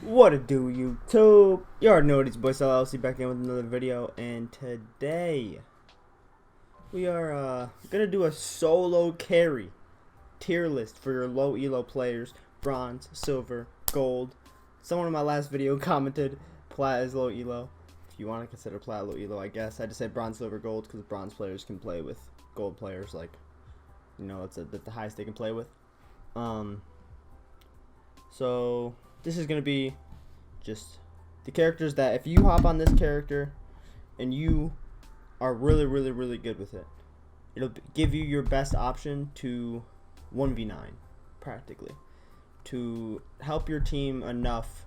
What it do, YouTube? You already know it, it's boy LLC back in with another video, and today we are gonna do a solo carry tier list for your low elo players: bronze, silver, gold. Someone in my last video commented plat is low elo. If you want to consider plat low elo, I guess I just said bronze, silver, gold because bronze players can play with gold players, like, you know, that's the highest they can play with. So this is going to be just the characters that if you hop on this character and you are really good with it, it'll give you your best option to 1v9 practically, to help your team enough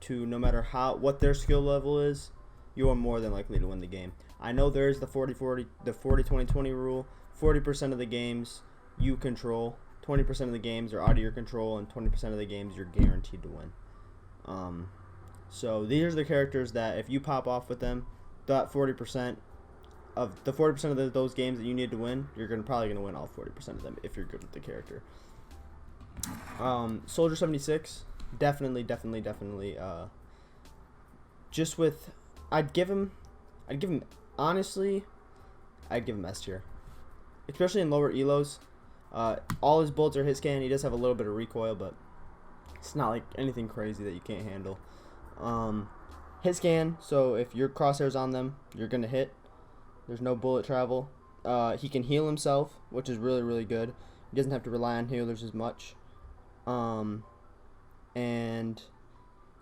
to, no matter what their skill level is, you are more than likely to win the game. I know there is the 40-20-20 rule. 40% of the games you control, 20% of the games are out of your control, and 20% of the games you're guaranteed to win. So these are the characters that if you pop off with them, that 40% of those games that you need to win, you're probably gonna win all 40% of them if you're good with the character. Soldier 76, definitely. Just with, I'd give him honestly, I'd give him S tier, especially in lower elos. All his bullets are hit scan. He does have a little bit of recoil, but it's not like anything crazy that you can't handle. Hit scan, so if your crosshair's on them, you're gonna hit. There's no bullet travel. He can heal himself, which is really good. He doesn't have to rely on healers as much. And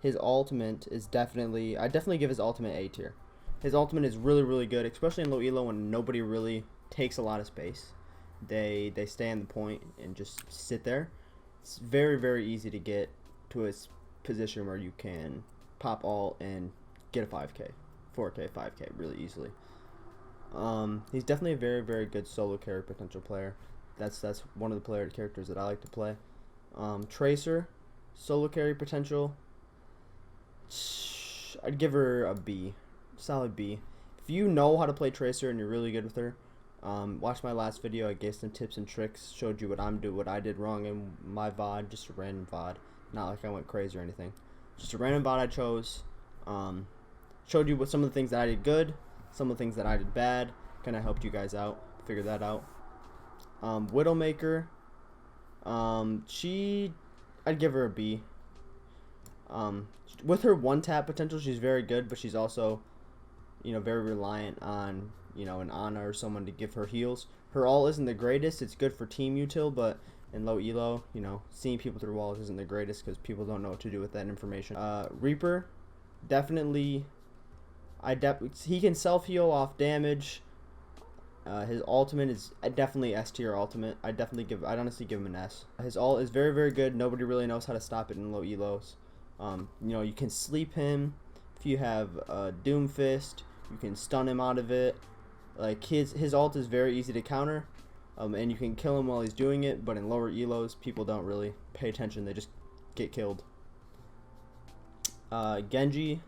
his ultimate is I definitely give his ultimate A tier. His ultimate is really good, especially in low elo when nobody really takes a lot of space. They stay on the point and just sit there. It's very easy to get to a position where you can pop ult and get a 5k, 4k, 5k really easily. He's definitely a very good solo carry potential player. That's one of the characters that I like to play. Tracer, solo carry potential, I'd give her a B, solid B. If you know how to play Tracer and you're really good with her, watch my last video. I gave some tips and tricks, showed you what I did wrong in my VOD, just a random VOD, not like I went crazy or anything. Just a random VOD I chose. Showed you what some of the things that I did good, some of the things that I did bad. Kind of helped you guys out, figure that out. Widowmaker, I'd give her a B. With her one tap potential, she's very good, but she's also, very reliant on, an Ana or someone to give her heals. Her ult isn't the greatest. It's good for team util, but in low elo, seeing people through walls isn't the greatest because people don't know what to do with that information. Reaper, definitely, he can self-heal off damage. His ultimate is definitely S tier ultimate. I'd honestly give him an S. His ult is very good. Nobody really knows how to stop it in low elos. You can sleep him. If you have Doomfist, you can stun him out of it. Like, his ult is very easy to counter, and you can kill him while he's doing it. But in lower elos, people don't really pay attention. They just get killed. Genji,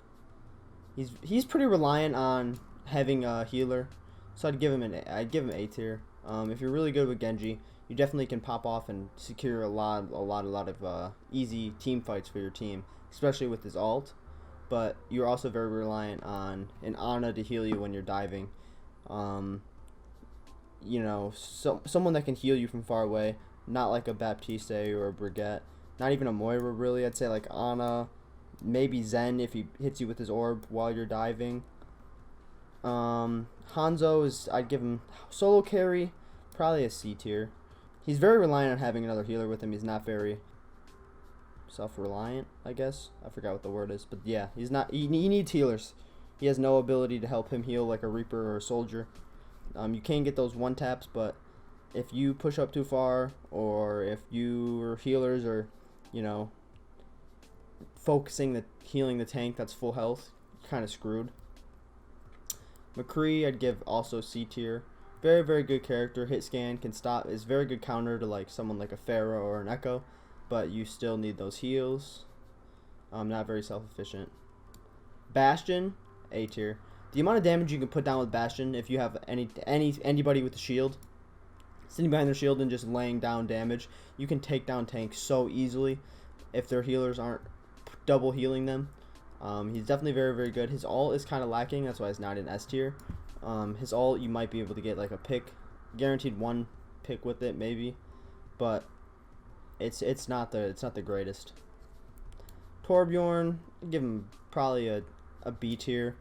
he's pretty reliant on having a healer, so I'd give him A tier. If you're really good with Genji, you definitely can pop off and secure a lot of easy team fights for your team, especially with his ult. But you're also very reliant on an Ana to heal you when you're diving. Someone that can heal you from far away, not like a Baptiste or a Brigitte, not even a Moira really. I'd say like Ana, maybe Zen if he hits you with his orb while you're diving. Hanzo I'd give him solo carry, probably a C tier. He's very reliant on having another healer with him. He's not very self-reliant, I guess. I forgot what the word is, but yeah, he's not. He needs healers. He has no ability to help him heal like a Reaper or a Soldier. You can get those one taps, but if you push up too far, or if your healers are, focusing healing the tank that's full health, you're kind of screwed. McCree, I'd give also C tier. Very good character. Hit scan can stop. Is very good counter to like someone like a Pharah or an Echo, but you still need those heals. Not very self-efficient. Bastion, A tier. The amount of damage you can put down with Bastion if you have anybody with a shield, sitting behind their shield and just laying down damage, you can take down tanks so easily if their healers aren't double healing them. He's definitely very, very good. His ult is kind of lacking. That's why it's not in S tier. His ult, you might be able to get like a pick, guaranteed one pick with it maybe, but it's not the greatest. Torbjorn, give him probably a B tier.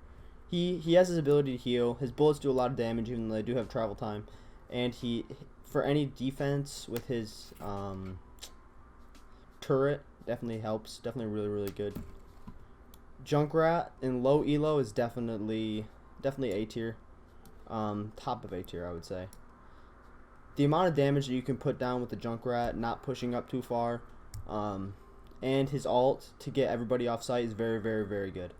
He has his ability to heal. His bullets do a lot of damage even though they do have travel time, and he for any defense with his turret definitely helps. Definitely really, really good. Junkrat in low elo is definitely A tier. Top of A tier, I would say. The amount of damage that you can put down with the Junkrat, not pushing up too far, and his ult to get everybody off site is very, very, very good.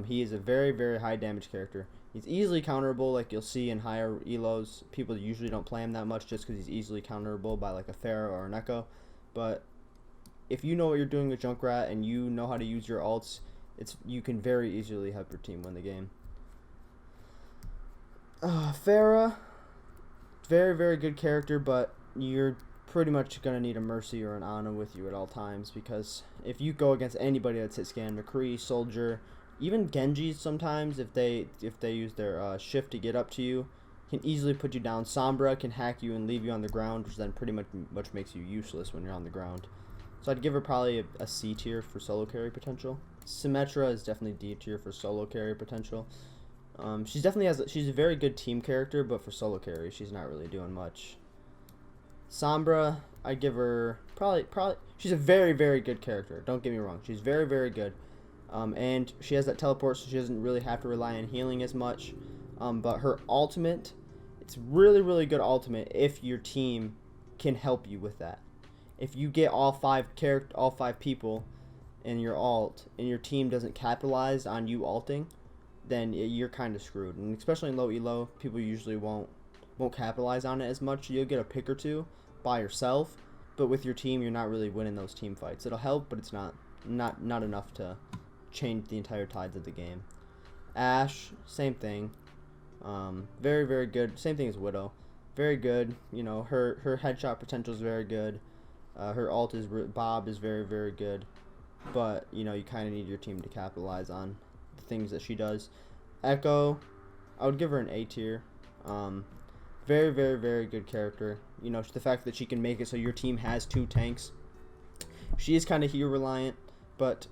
He is a very, very high damage character. He's easily counterable, like you'll see in higher elos. People usually don't play him that much just because he's easily counterable by like a Pharah or an Echo. But if you know what you're doing with Junkrat and you know how to use your ults, you can very easily help your team win the game. Pharah, very, very good character, but you're pretty much going to need a Mercy or an Ana with you at all times, because if you go against anybody that's hit scan, McCree, Soldier, even Genji sometimes, if they use their shift to get up to you, can easily put you down. Sombra can hack you and leave you on the ground, which then pretty much makes you useless when you're on the ground. So I'd give her probably a C tier for solo carry potential. Symmetra is definitely D tier for solo carry potential. She's a very good team character, but for solo carry, she's not really doing much. Sombra, I give her probably she's a very, very good character. Don't get me wrong, she's very, very good. And she has that teleport, so she doesn't really have to rely on healing as much. But her ultimate, it's really, really good ultimate if your team can help you with that. If you get all five people in your ult and your team doesn't capitalize on you ulting, then you're kind of screwed. And especially in low elo, people usually won't capitalize on it as much. You'll get a pick or two by yourself, but with your team, you're not really winning those team fights. It'll help, but it's not enough to change the entire tides of the game. Ashe, same thing. Very, very good. Same thing as Widow. Very good. You know, her headshot potential is very good. Her ult Bob is very, very good. But, you know, you kind of need your team to capitalize on the things that she does. Echo, I would give her an A tier. Very, very, very good character. You know, the fact that she can make it so your team has 2 tanks. She is kind of hero reliant, but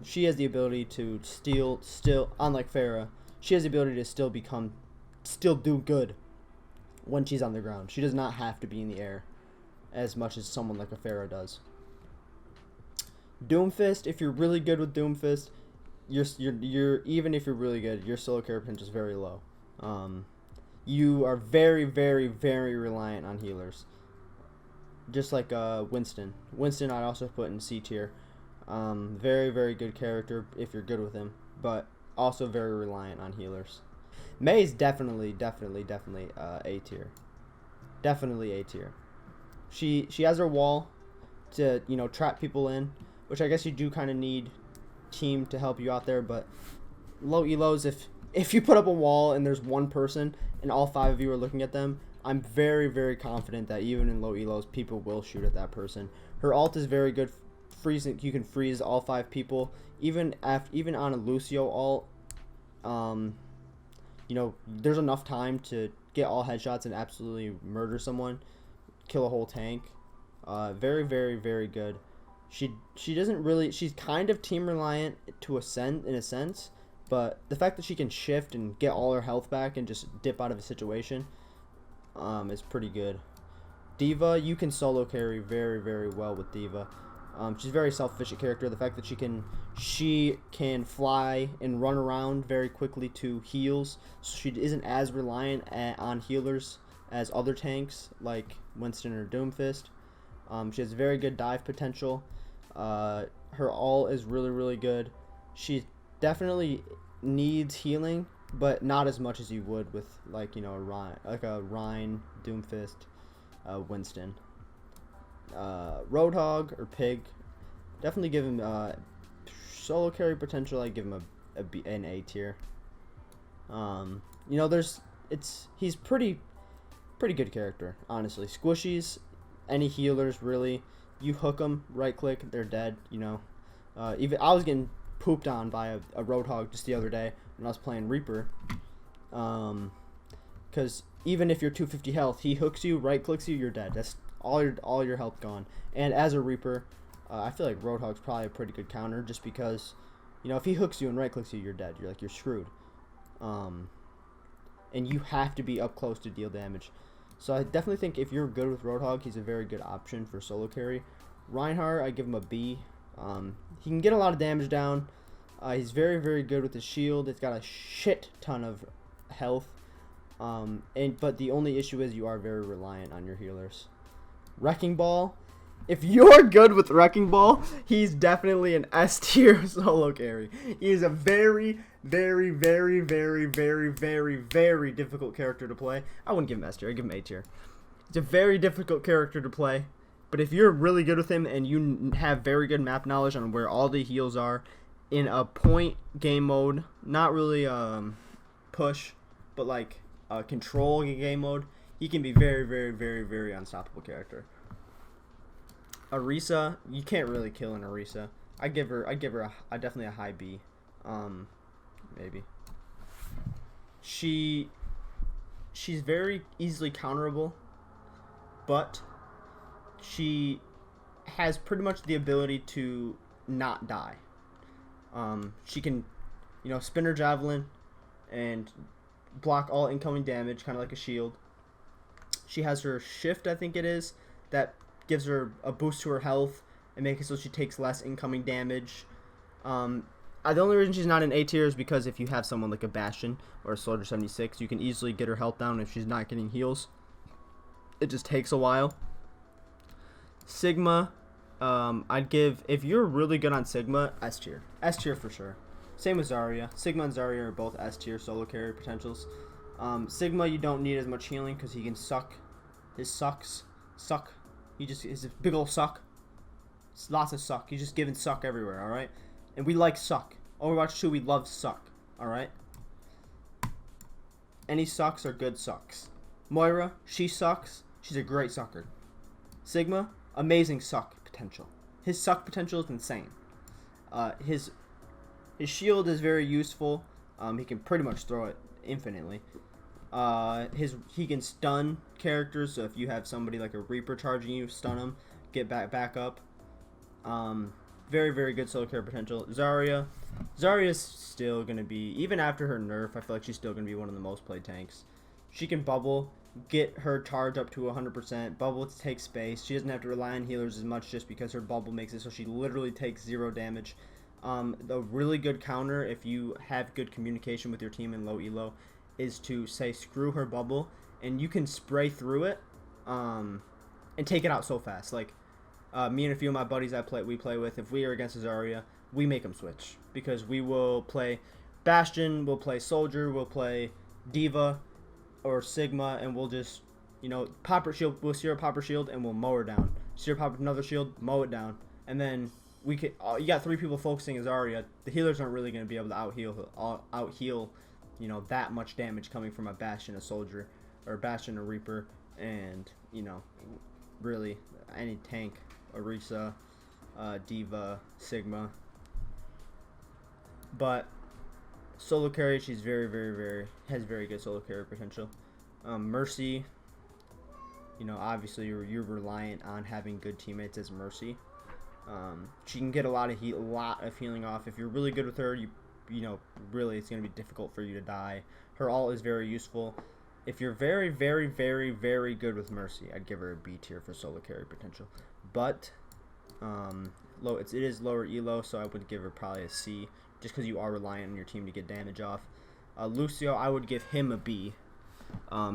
she has the ability to still, unlike Pharah, she has the ability to still do good when she's on the ground. She does not have to be in the air as much as someone like a Pharah does. Doomfist, if you're really good with Doomfist, you're even if you're really good, your solo carry potential is very low. You are very, very, very reliant on healers. Just like Winston. Winston I'd also put in C tier. Very, very good character if you're good with him, but also very reliant on healers. Mei's definitely A tier. Definitely A tier. She has her wall to, you know, trap people in, which I guess you do kind of need team to help you out there, but low elos, if you put up a wall and there's one person and all 5 of you are looking at them, I'm very, very confident that even in low elos, people will shoot at that person. Her ult is very good. Freezing, you can freeze all 5 people. Even on a Lucio ult, you know, there's enough time to get all headshots and absolutely murder someone, kill a whole tank. Very, very, very good. She doesn't really. She's kind of team reliant in a sense, but the fact that she can shift and get all her health back and just dip out of a situation, is pretty good. D.Va, you can solo carry very, very well with D.Va. She's a very self-efficient character. The fact that she can fly and run around very quickly to heals, so she isn't as reliant on healers as other tanks like Winston or Doomfist. She has very good dive potential. Her ult is really, really good. She definitely needs healing, but not as much as you would with, like, you know, a Rhine, Doomfist, Winston. Roadhog or Pig, definitely give him solo carry potential. I give him an A tier. You know, he's pretty good character, honestly. Squishies, any healers really, you hook them, right click, they're dead. You know, Even I was getting pooped on by a Roadhog just the other day when I was playing Reaper. Because even if you're 250 health, he hooks you, right clicks you, you're dead. That's all your health gone. And as a Reaper, I feel like Roadhog's probably a pretty good counter, just because, you know, if he hooks you and right clicks you, you're dead. You're screwed. And you have to be up close to deal damage. So I definitely think if you're good with Roadhog, he's a very good option for solo carry. Reinhardt, I give him a B. He can get a lot of damage down. He's very, very good with his shield. It's got a shit ton of health. But the only issue is you are very reliant on your healers. Wrecking Ball. If you're good with Wrecking Ball, he's definitely an S tier solo carry. He is a very, very, very, very, very, very, very difficult character to play. I wouldn't give him S tier. I'd give him A tier. It's a very difficult character to play. But if you're really good with him and you have very good map knowledge on where all the heals are in a point game mode, not really push, but like control game mode, he can be very, very, very, very unstoppable character. Orisa, you can't really kill an Orisa. I give her definitely a high B, maybe. She's very easily counterable, but she has pretty much the ability to not die. She can, you know, spin her javelin and block all incoming damage, kind of like a shield. She has her shift, I think it is, that gives her a boost to her health and make it so she takes less incoming damage. The only reason she's not in A tier is because if you have someone like a Bastion or a Soldier 76, you can easily get her health down if she's not getting heals. It just takes a while. Sigma, I'd give, if you're really good on Sigma, S tier. S tier for sure. Same with Zarya. Sigma and Zarya are both S tier solo carry potentials. Sigma, you don't need as much healing because he can suck. His suck. He just is a big old suck. It's lots of suck. He's just giving suck everywhere, alright? And we like suck. Overwatch 2, we love suck, alright? Any sucks are good sucks. Moira, she sucks. She's a great sucker. Sigma, amazing suck potential. His suck potential is insane. His shield is very useful. He can pretty much throw it infinitely. He can stun characters, so if you have somebody like a Reaper charging you, stun him, get back up. Very, very good solo carry potential. Zarya's still gonna be, even after her nerf, I feel like she's still gonna be one of the most played tanks. She can bubble, get her charge up to 100%, bubble to take space. She doesn't have to rely on healers as much just because her bubble makes it so she literally takes 0 damage. The really good counter, if you have good communication with your team in low elo, is to say screw her bubble, and you can spray through it and take it out so fast. Like me and a few of my buddies we play with, if we are against Zarya, we make them switch, because we will play Bastion, we'll play Soldier, we'll play Diva or Sigma, and we'll just, you know, pop her shield, we'll see her pop her shield and we'll mow her down. See her pop another shield, mow it down, and then we could. You got 3 people focusing as Zarya. The healers aren't really going to be able to out heal, you know, that much damage coming from a Bastion, a Soldier, or a Bastion, a Reaper, and, you know, really any tank, Orisa, Diva, Sigma. But solo carry, she's very, very, very, has very good solo carry potential. Mercy, you know, obviously you're reliant on having good teammates as Mercy. She can get a lot of healing off. If you're really good with her, you know, really it's going to be difficult for you to die. Her ult is very useful. If you're very, very, very, very good with Mercy, I'd give her a B tier for solo carry potential. But it is lower elo, so I would give her probably a C, just because you are reliant on your team to get damage off. Lucio, I would give him a B,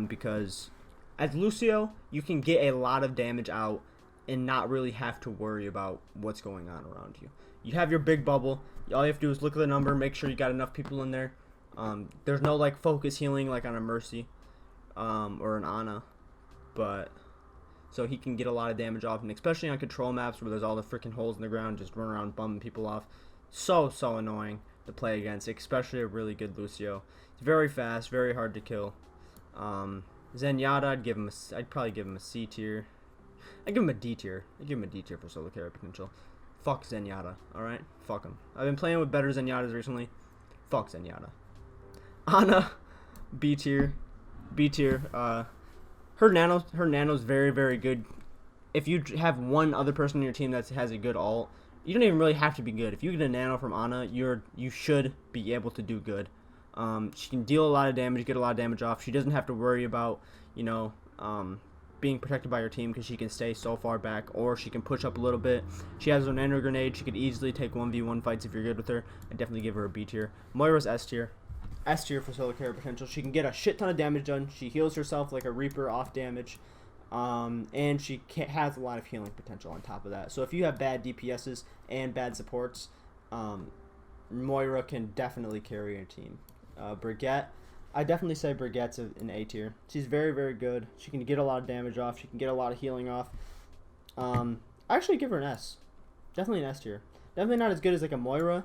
because as Lucio, you can get a lot of damage out and not really have to worry about what's going on around you. You have your big bubble. All you have to do is look at the number, make sure you got enough people in there. There's no like focus healing like on a Mercy or an Ana, but so he can get a lot of damage off, and especially on control maps where there's all the freaking holes in the ground, just run around bumming people off. So annoying to play against, especially a really good Lucio. It's very fast, very hard to kill. Zenyatta, I'd probably give him a C tier. I'd give him a D tier. I'd give him a D tier for solo carry potential. Fuck Zenyatta, alright? Fuck him. I've been playing with better Zenyatas recently. Fuck Zenyatta. Ana, B tier. B tier. Her nano's very, very good. If you have one other person in your team that has a good ult, you don't even really have to be good. If you get a nano from Ana, you should be able to do good. She can deal a lot of damage, get a lot of damage off. She doesn't have to worry about, being protected by her team because she can stay so far back, or she can push up a little bit. She has her nano grenade. She could easily take 1v1 fights if you're good with her. I'd definitely give her a B tier. Moira's S tier. S tier for solo carry potential. She can get a shit ton of damage done. She heals herself like a Reaper off damage. And she has a lot of healing potential on top of that. So if you have bad DPSs and bad supports, Moira can definitely carry your team. Brigitte, I definitely say Brigitte's an A tier. She's very, very good. She can get a lot of damage off. She can get a lot of healing off. I actually give her an S. Definitely an S tier. Definitely not as good as like a Moira,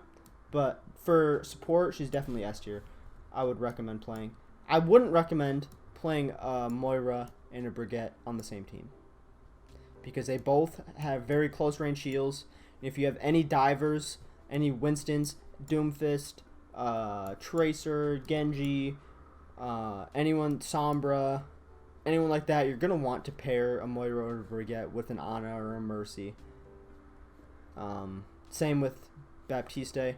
but for support, she's definitely S tier. I would recommend playing. I wouldn't recommend playing a Moira and a Brigitte on the same team, because they both have very close range shields. If you have any divers, any Winstons, Doomfist, Tracer, Genji, anyone, Sombra, anyone like that, you're gonna want to pair a Moira or a Brigitte with an Ana or a Mercy. Same with Baptiste.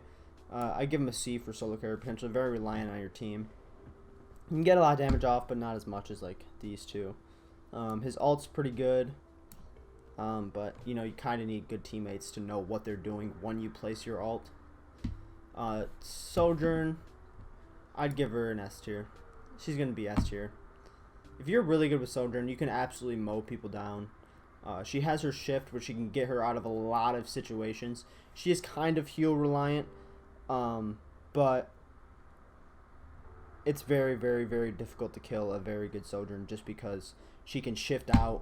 I give him a C for solo carry potential. Very reliant on your team. You can get a lot of damage off, but not as much as like these two. His ult's pretty good, but you kind of need good teammates to know what they're doing when you place your ult. Sojourn, I'd give her an S tier. She's gonna be S tier. If you're really good with Sojourn, you can absolutely mow people down. She has her shift, where she can get her out of a lot of situations. She is kind of heal reliant, but it's very, very, very difficult to kill a very good Sojourn, just because she can shift out,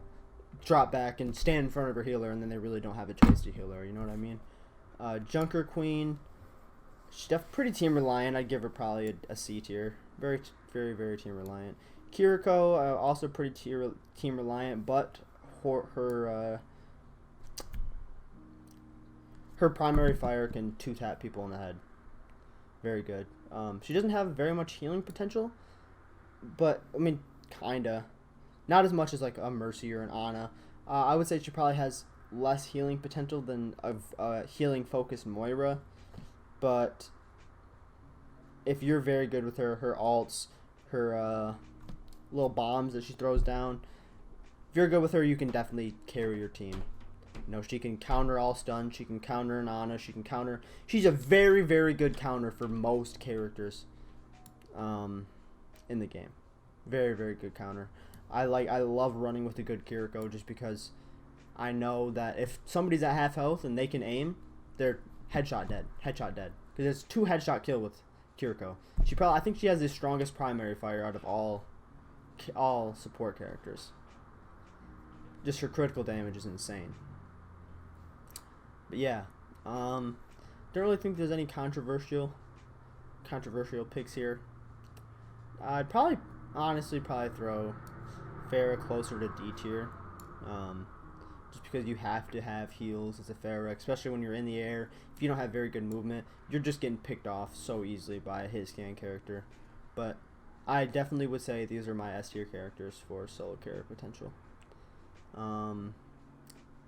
drop back, and stand in front of her healer, and then they really don't have a choice to heal her. You know what I mean? Junker Queen, she's pretty team reliant. I'd give her probably a C tier. Very, very, very team reliant. Kiriko, also pretty team reliant, but her primary fire can 2-tap people in the head. Very good. She doesn't have very much healing potential, but I mean, kinda. Not as much as like a Mercy or an Ana. I would say she probably has less healing potential than a healing focused Moira, but if you're very good with her ults, her little bombs that she throws down, if you're good with her, you can definitely carry your team. She can counter all stun. She can counter an Ana. She can counter. She's a very, very good counter for most characters in the game. Very, very good counter. I love running with a good Kiriko, just because I know that if somebody's at half health and they can aim, they're headshot dead. Headshot dead. Because it's 2 headshot kill with Kiriko. I think she has the strongest primary fire out of all support characters. Just her critical damage is insane. But yeah, don't really think there's any controversial picks here. I'd honestly throw Pharah closer to D tier, just because you have to have heals as a Pharah, especially when you're in the air. If you don't have very good movement, you're just getting picked off so easily by a hit scan character. But I definitely would say these are my S tier characters for solo carry potential.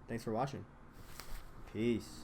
Thanks for watching. Peace.